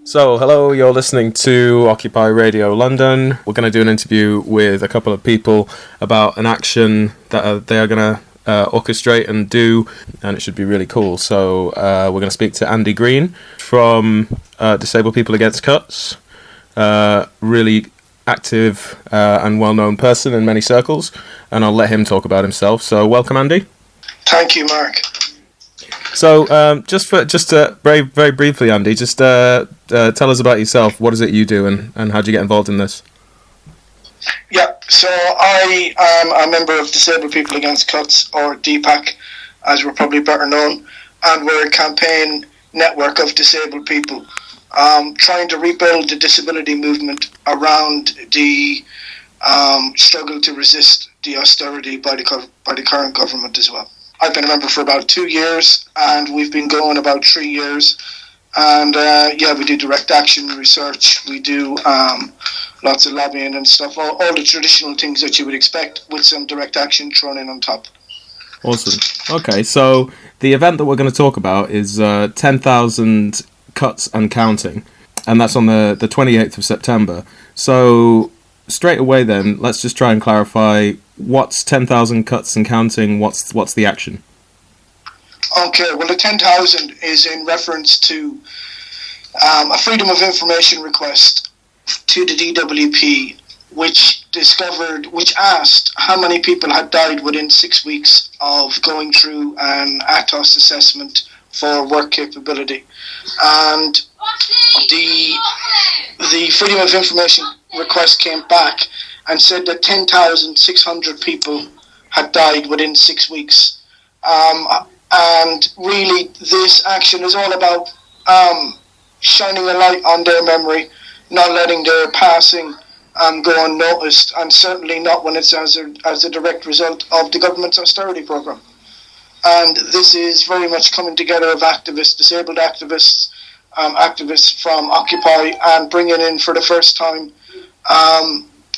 So, hello, you're listening to Occupy Radio London. We're going to do an interview with a couple of people about an action that they are going to orchestrate and do, and it should be really cool. So, we're going to speak to Andy Green from Disabled People Against Cuts, really active and well-known person in many circles, and I'll let him talk about himself. So, welcome, Andy. Thank you, Mark. So, very briefly, Andy, just tell us about yourself. What is it you do, and how do you get involved in this? Yeah, so I am a member of Disabled People Against Cuts, or DPAC, as we're probably better known, and we're a campaign network of disabled people trying to rebuild the disability movement around the struggle to resist the austerity by the current government as well. I've been a member for about 2 years, and we've been going about 3 years. And we do direct action research. We do lots of lobbying and stuff. All the traditional things that you would expect, with some direct action thrown in on top. Awesome. Okay, so the event that we're going to talk about is 10,000 Cuts and Counting, and that's on the 28th of September. So straight away then, let's just try and clarify, what's 10,000 Cuts and Counting? What's the action? Okay, well, the 10,000 is in reference to a Freedom of Information request to the DWP, which asked how many people had died within 6 weeks of going through an Atos assessment for work capability. And the Freedom of Information request came back and said that 10,600 people had died within 6 weeks. And really, this action is all about shining a light on their memory, not letting their passing go unnoticed, and certainly not when it's as a direct result of the government's austerity program. And this is very much coming together of activists, disabled activists, activists from Occupy, and bringing in for the first time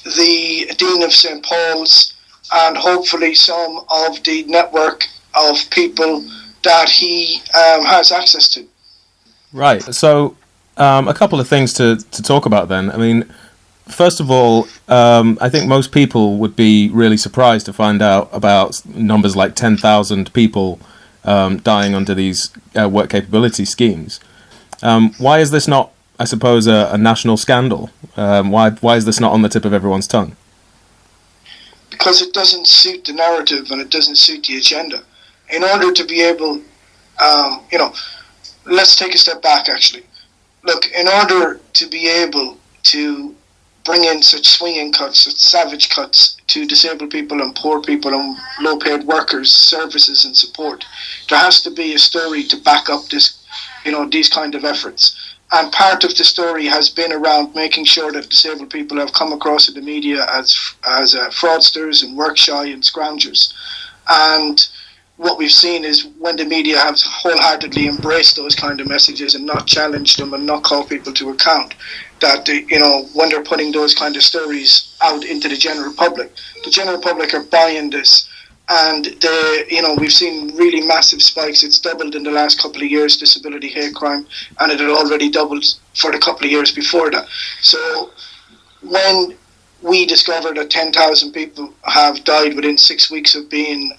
the Dean of st.pauls, and hopefully some of the network of people that he has access to. Right, so a couple of things to talk about then. I mean, first of all, I think most people would be really surprised to find out about numbers like 10,000 people dying under these work capability schemes. Why is this not, I suppose, a national scandal? Why is this not on the tip of everyone's tongue? Because it doesn't suit the narrative and it doesn't suit the agenda. In order to be able, let's take a step back actually. Look, in order to be able to bring in such swinging cuts, such savage cuts to disabled people and poor people and low-paid workers, services and support, there has to be a story to back up this, these kind of efforts. And part of the story has been around making sure that disabled people have come across in the media as fraudsters and work shy and scroungers. And what we've seen is when the media have wholeheartedly embraced those kind of messages and not challenged them and not called people to account, that when they're putting those kind of stories out into the general public are buying this. And we've seen really massive spikes. It's doubled in the last couple of years, disability hate crime, and it had already doubled for the couple of years before that. So when we discovered that 10,000 people have died within 6 weeks of being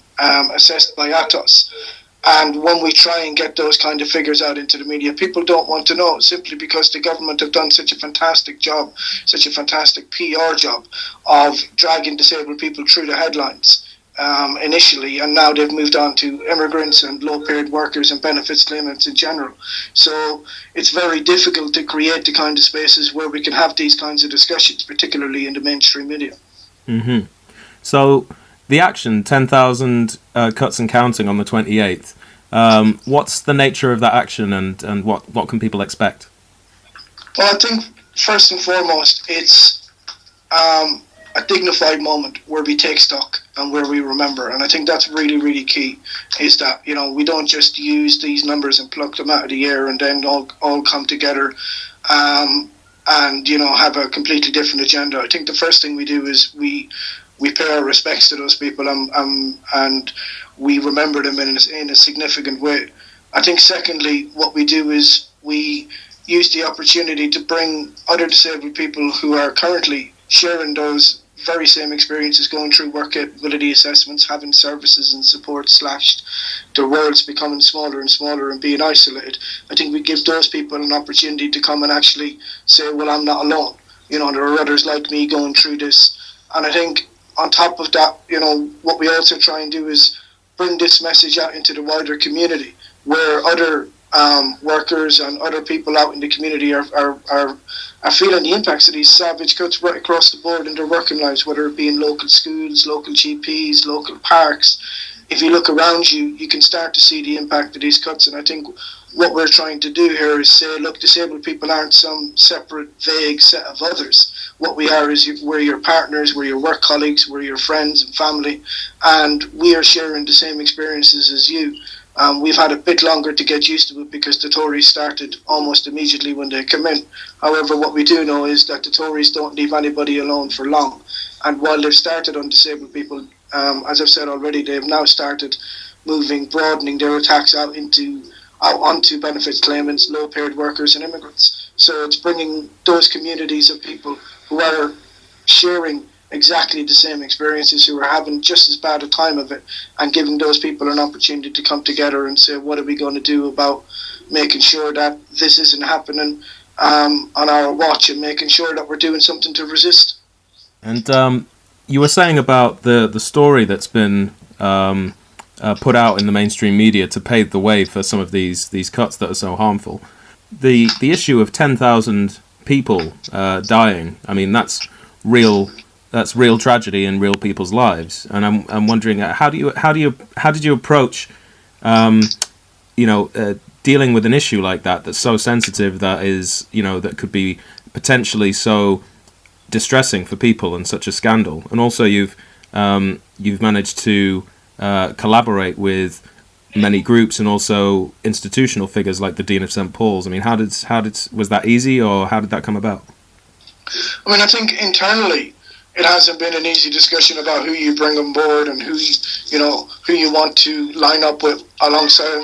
assessed by Atos, and when we try and get those kind of figures out into the media, people don't want to know, simply because the government have done such a fantastic job, such a fantastic PR job of dragging disabled people through the headlines initially, and now they've moved on to immigrants and low-paid workers and benefits claimants in general. So it's very difficult to create the kind of spaces where we can have these kinds of discussions, particularly in the mainstream media. Mm-hmm. So the action, 10,000 Cuts and Counting on the 28th, what's the nature of that action, and what can people expect? Well, I think first and foremost it's a dignified moment where we take stock and where we remember, and I think that's really, really key, is that we don't just use these numbers and pluck them out of the air and then all come together and have a completely different agenda. I think the first thing we do is we pay our respects to those people and we remember them in a significant way. I think secondly, what we do is we use the opportunity to bring other disabled people who are currently sharing those very same experiences, going through work capability assessments, having services and support slashed, their worlds becoming smaller and smaller and being isolated. I think we give those people an opportunity to come and actually say, well, I'm not alone. There are others like me going through this. And I think on top of that, what we also try and do is bring this message out into the wider community, where other workers and other people out in the community are feeling the impacts of these savage cuts right across the board in their working lives, whether it be in local schools, local GPs, local parks. If you look around you, you can start to see the impact of these cuts. And I think what we're trying to do here is say, look, disabled people aren't some separate, vague set of others. What we are is we're your partners, we're your work colleagues, we're your friends and family, and we are sharing the same experiences as you. We've had a bit longer to get used to it because the Tories started almost immediately when they came in. However, what we do know is that the Tories don't leave anybody alone for long. And while they've started on disabled people, as I've said already, they've now started broadening their attacks out onto benefits claimants, low-paid workers and immigrants. So it's bringing those communities of people who are sharing exactly the same experiences, who are having just as bad a time of it, and giving those people an opportunity to come together and say, what are we going to do about making sure that this isn't happening on our watch, and making sure that we're doing something to resist. And you were saying about the story that's been put out in the mainstream media to pave the way for some of these cuts that are so harmful. The issue of 10,000 people dying, I mean, that's real tragedy in real people's lives. And I'm wondering, how did you approach dealing with an issue like that's so sensitive, that is, that could be potentially so distressing for people, and such a scandal. And also you've managed to collaborate with many groups and also institutional figures like the Dean of St. Paul's. I mean, was that easy, or how did that come about? I mean, I think internally it hasn't been an easy discussion about who you bring on board and who you want to line up with alongside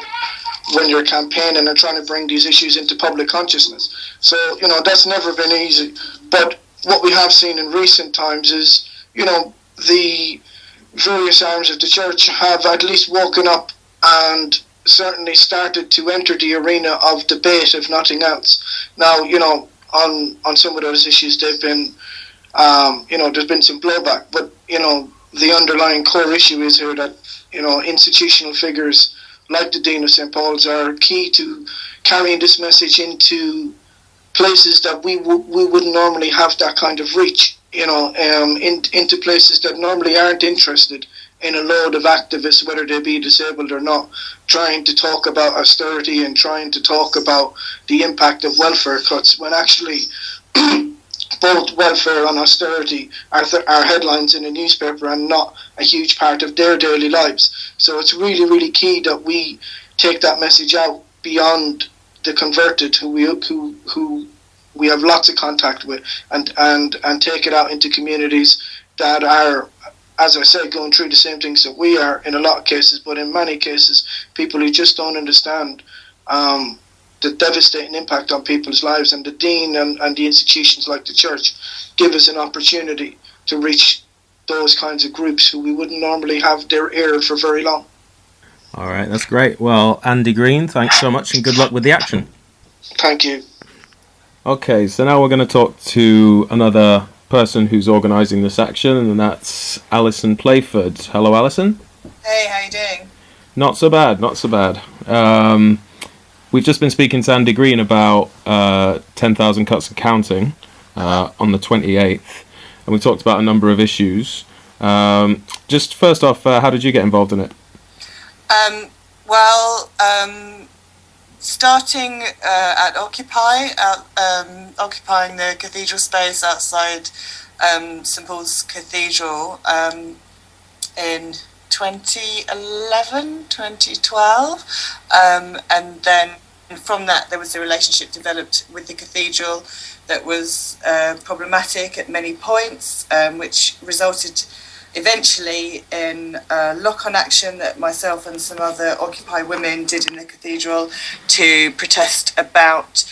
when you're campaigning and trying to bring these issues into public consciousness. So, that's never been easy. But what we have seen in recent times is, the various arms of the church have at least woken up and certainly started to enter the arena of debate, if nothing else. Now, on some of those issues, they've been, there's been some blowback, but, the underlying core issue is here that, institutional figures like the Dean of St. Paul's are key to carrying this message into places that we wouldn't normally have that kind of reach, into places that normally aren't interested in a load of activists, whether they be disabled or not, trying to talk about austerity and trying to talk about the impact of welfare cuts, when actually both welfare and austerity are headlines in a newspaper and not a huge part of their daily lives. So it's really, really key that we take that message out beyond the converted, who we have lots of contact with, and take it out into communities that are, as I said, going through the same things that we are in a lot of cases, but in many cases, people who just don't understand the devastating impact on people's lives. And the Dean and the institutions like the church give us an opportunity to reach those kinds of groups who we wouldn't normally have their ear for very long. All right, that's great. Well, Andy Green, thanks so much, and good luck with the action. Thank you. Okay, so now we're going to talk to another person who's organising this action, and that's Alison Playford. Hello, Alison. Hey, how you doing? Not so bad. We've just been speaking to Andy Green about 10,000 Cuts and Counting on the 28th, and we talked about a number of issues. Just first off, how did you get involved in it? Starting at Occupy, occupying the cathedral space outside St. Paul's Cathedral in 2011, 2012, and then from that there was a relationship developed with the cathedral that was problematic at many points, which resulted eventually in a lock-on action that myself and some other Occupy women did in the cathedral to protest about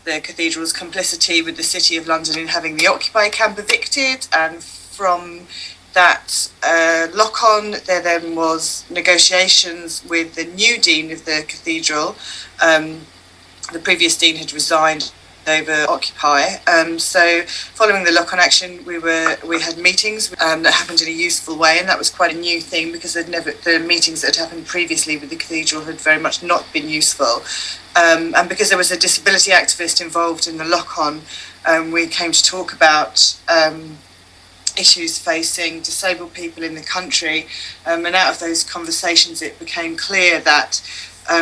the cathedral's complicity with the City of London in having the Occupy camp evicted, and from that lock-on, there then was negotiations with the new dean of the cathedral. The previous dean had resigned over Occupy. So following the lock-on action, we had meetings that happened in a useful way, and that was quite a new thing because the meetings that had happened previously with the cathedral had very much not been useful. And because there was a disability activist involved in the lock-on, we came to talk about issues facing disabled people in the country, and out of those conversations it became clear that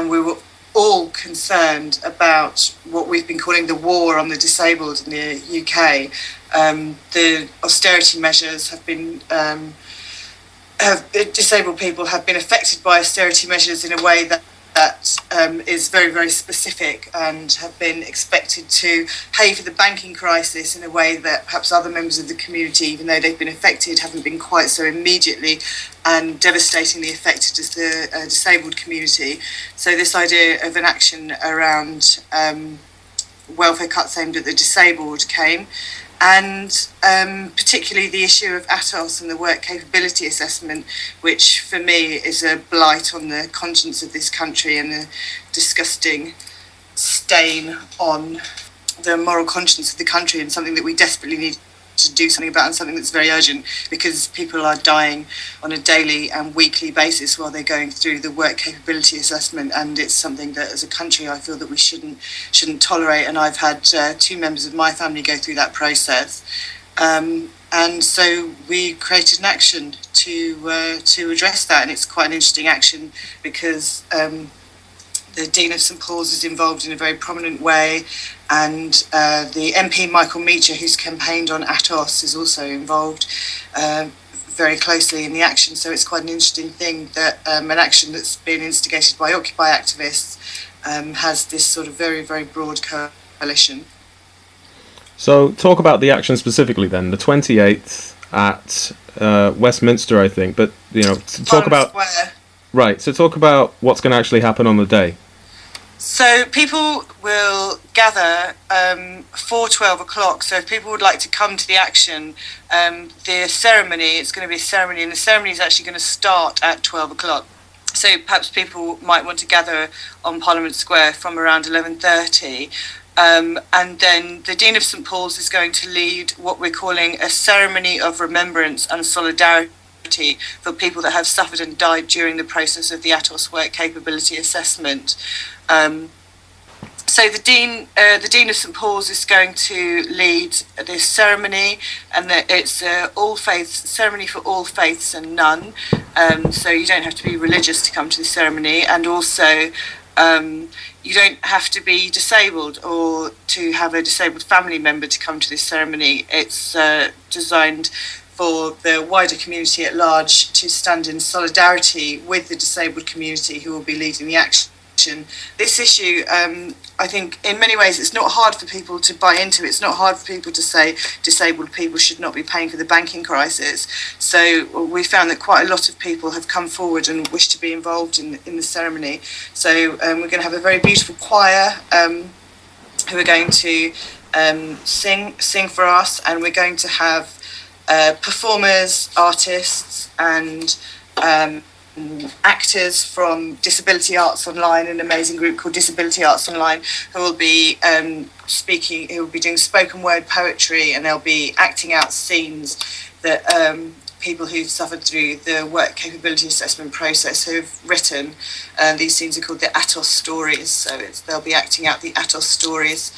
we were all concerned about what we've been calling the war on the disabled in the UK. The austerity measures have been disabled people have been affected by austerity measures in a way that is very, very specific, and have been expected to pay for the banking crisis in a way that perhaps other members of the community, even though they've been affected, haven't been quite so immediately and devastatingly affected as the disabled community. So this idea of an action around welfare cuts aimed at the disabled came, and particularly the issue of Atos and the work capability assessment, which for me is a blight on the conscience of this country and a disgusting stain on the moral conscience of the country, and something that we desperately need to do something about, and something that's very urgent because people are dying on a daily and weekly basis while they're going through the work capability assessment, and it's something that as a country I feel that we shouldn't tolerate. And I've had 2 members of my family go through that process, and so we created an action to address that, and it's quite an interesting action because the Dean of St Paul's is involved in a very prominent way, and the MP Michael Meacher, who's campaigned on Atos, is also involved very closely in the action. So it's quite an interesting thing that an action that's been instigated by Occupy activists has this sort of very, very broad coalition. So talk about the action specifically then, the 28th at Westminster, I think, but talk about Square. Right, so talk about what's going to actually happen on the day. So people will gather for 12 o'clock. So if people would like to come to the action, the ceremony, it's going to be a ceremony, and the ceremony is actually going to start at 12 o'clock. So perhaps people might want to gather on Parliament Square from around 11:30. And then the Dean of St Paul's is going to lead what we're calling a ceremony of remembrance and solidarity for people that have suffered and died during the process of the Atos work capability assessment. So the Dean of St Paul's is going to lead this ceremony, and it's all faiths ceremony for all faiths and none. So you don't have to be religious to come to the ceremony, and also you don't have to be disabled or to have a disabled family member to come to this ceremony. It's designed for the wider community at large to stand in solidarity with the disabled community who will be leading the action. This issue, I think in many ways it's not hard for people to buy into. It's not hard for people to say disabled people should not be paying for the banking crisis. So we found that quite a lot of people have come forward and wish to be involved in the ceremony. So we're going to have a very beautiful choir who are going to sing for us, and we're going to have performers, artists, and actors from Disability Arts Online, an amazing group called Disability Arts Online, who will be speaking, who will be doing spoken word poetry, and they'll be acting out scenes that people who've suffered through the work capability assessment process have written. These scenes are called the Atos stories, so they'll be acting out the Atos stories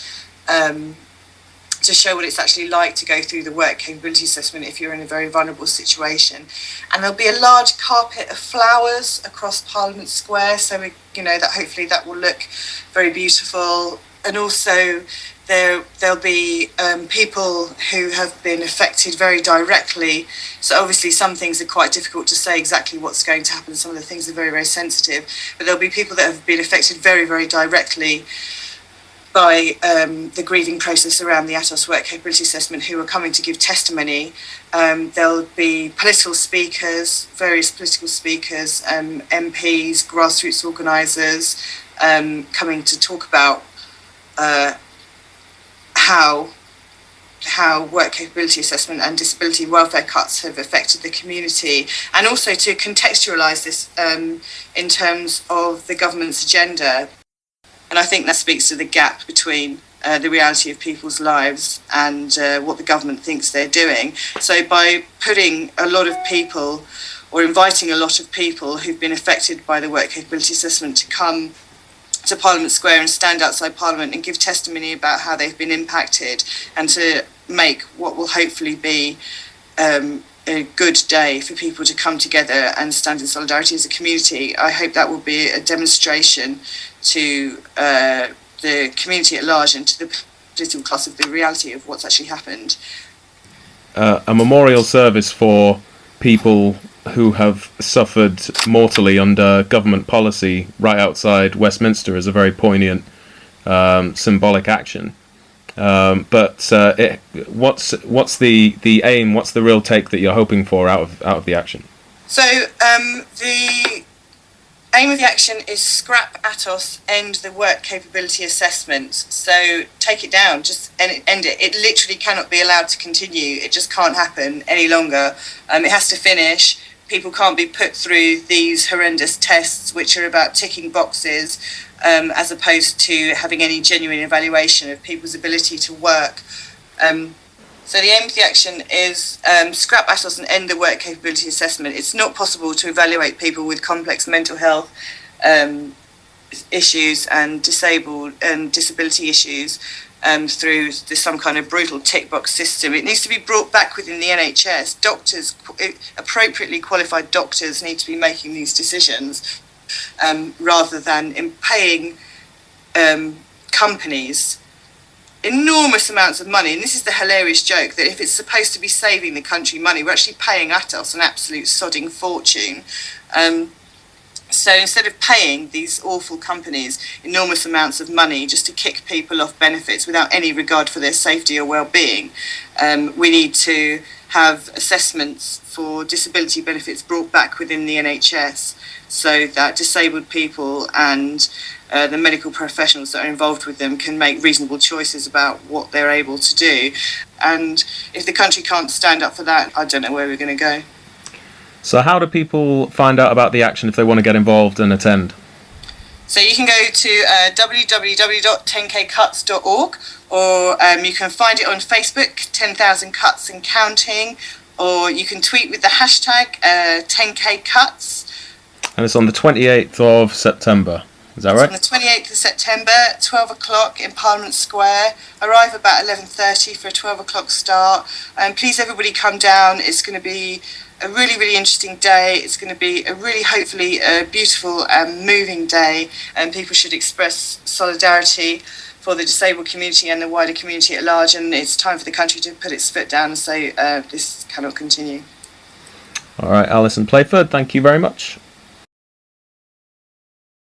to show what it's actually like to go through the work capability assessment if you're in a very vulnerable situation. And there'll be a large carpet of flowers across Parliament Square, so that hopefully that will look very beautiful. And also there'll be people who have been affected very directly. So obviously some things are quite difficult to say exactly what's going to happen. Some of the things are very, very sensitive, but there'll be people that have been affected very, very directly by the grieving process around the Atos work capability assessment, who are coming to give testimony. There'll be political speakers, various political speakers, MPs, grassroots organisers, coming to talk about how work capability assessment and disability welfare cuts have affected the community, and also to contextualise this in terms of the government's agenda. And I think that speaks to the gap between the reality of people's lives and what the government thinks they're doing. So by putting a lot of people, or inviting a lot of people who've been affected by the work capability assessment to come to Parliament Square and stand outside Parliament and give testimony about how they've been impacted, and to make what will hopefully be a good day for people to come together and stand in solidarity as a community. I hope that will be a demonstration to the community at large and to the political class of the reality of what's actually happened. A memorial service for people who have suffered mortally under government policy right outside Westminster is a very poignant symbolic action. But what's the aim? What's the real take that you're hoping for out of the action? So the aim of the action is scrap Atos, end the work capability assessment. So take it down, just end it. It literally cannot be allowed to continue. It just can't happen any longer. It has to finish. People can't be put through these horrendous tests, which are about ticking boxes, as opposed to having any genuine evaluation of people's ability to work. So the aim of the action is scrap Atos and end the work capability assessment. It's not possible to evaluate people with complex mental health issues and disability issues through some kind of brutal tick box system. It needs to be brought back within the NHS. Doctors, appropriately qualified doctors, need to be making these decisions rather than paying companies enormous amounts of money. And this is the hilarious joke, that if it's supposed to be saving the country money, we're actually paying Atos an absolute sodding fortune. So instead of paying these awful companies enormous amounts of money just to kick people off benefits without any regard for their safety or well-being, we need to have assessments for disability benefits brought back within the NHS so that disabled people and the medical professionals that are involved with them can make reasonable choices about what they're able to do. And if the country can't stand up for that, I don't know where we're going to go. So how do people find out about the action if they want to get involved and attend? So you can go to www.10kcuts.org, or you can find it on Facebook, 10,000 Cuts and Counting, or you can tweet with the hashtag 10kcuts. And it's on the 28th of September. Is that right? It's on the 28th of September, 12 o'clock in Parliament Square. Arrive about 11:30 for a 12 o'clock start. Please, everybody, come down. It's going to be a really, really interesting day. It's going to be a really, hopefully, beautiful and moving day. And people should express solidarity for the disabled community and the wider community at large. And it's time for the country to put its foot down and say this cannot continue. All right, Alison Playford, thank you very much.